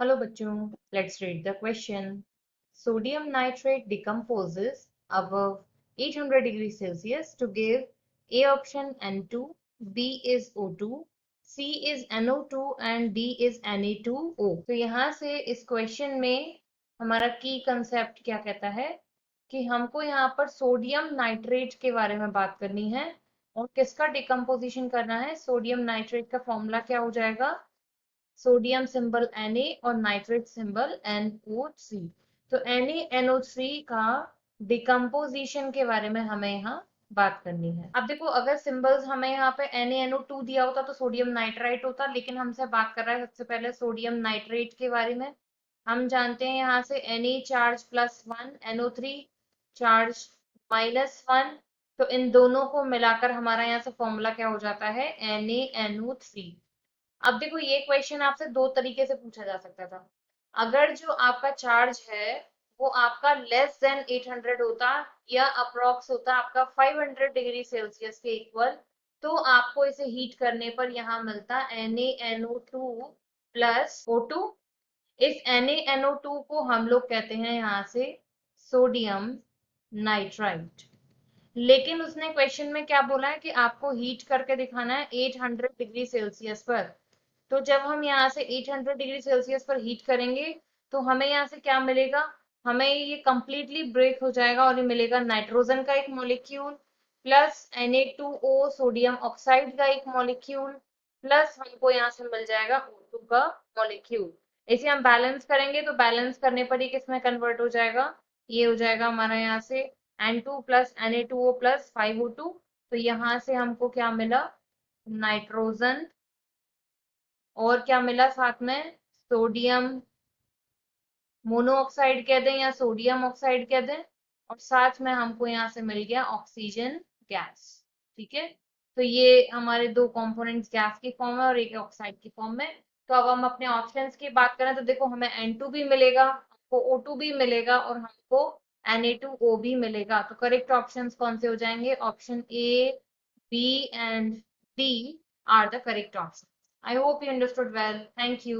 Hello बच्चों, let's read the question. Sodium nitrate decomposes above 800 degrees Celsius to give A option N2, B is O2, C is NO2 and D is Na2O. तो यहाँ से इस question में हमारा की concept क्या कहता है कि हमको यहाँ पर सोडियम नाइट्रेट के बारे में बात करनी है और किसका डिकम्पोजिशन करना है। सोडियम नाइट्रेट का फॉर्मूला क्या हो जाएगा, सोडियम सिंबल Na और नाइट्रेट सिंबल NO3। तो NaNO3 का डिकम्पोजिशन के बारे में हमें यहाँ बात करनी है। अब देखो, अगर सिंबल्स हमें यहाँ पे NaNO2 दिया होता तो सोडियम नाइट्राइट होता, लेकिन हमसे बात कर रहा है सबसे पहले सोडियम नाइट्रेट के बारे में। हम जानते हैं यहाँ से Na चार्ज +1, NO3 चार्ज -1, तो इन दोनों को मिलाकर हमारा यहाँ से फॉर्मूला क्या हो जाता है, NaNO3। अब देखो, ये क्वेश्चन आपसे दो तरीके से पूछा जा सकता था। अगर जो आपका चार्ज है वो आपका लेस देन 800 होता या अप्रोक्स होता आपका 500 डिग्री सेल्सियस के इक्वल, तो आपको इसे हीट करने पर यहाँ मिलता NaNO2 प्लस O2। इस NaNO2 को हम लोग कहते हैं यहाँ से सोडियम नाइट्राइट। लेकिन उसने क्वेश्चन में क्या बोला है कि आपको हीट करके दिखाना है 800 डिग्री सेल्सियस पर। तो जब हम यहाँ से 800 डिग्री सेल्सियस पर हीट करेंगे तो हमें यहाँ से क्या मिलेगा, हमें ये कंप्लीटली ब्रेक हो जाएगा और ये मिलेगा नाइट्रोजन का एक molecule plus Na2O sodium oxide का एक मॉलिक्यूल प्लस हमको यहाँ से मिल जाएगा O2 का मॉलिक्यूल। इसे हम बैलेंस करेंगे तो बैलेंस करने पर ये किस में कन्वर्ट हो जाएगा, ये हो जाएगा हमारा यहाँ से N2 plus Na2O plus 5O2। तो यहाँ से हमको क्या मिला, नाइट्रोजन, और क्या मिला साथ में, सोडियम मोनोऑक्साइड कह दें या सोडियम ऑक्साइड कह दें, और साथ में हमको यहाँ से मिल गया ऑक्सीजन गैस। ठीक है, तो ये हमारे दो कंपोनेंट्स गैस की फॉर्म में और एक ऑक्साइड की फॉर्म में। तो अब हम अपने ऑप्शंस की बात करें तो देखो, हमें N2 भी मिलेगा, हमको O2 भी मिलेगा और हमको Na2O भी मिलेगा। तो करेक्ट ऑप्शंस कौन से हो जाएंगे, option A, B and D are the correct option. I hope you understood well. Thank you.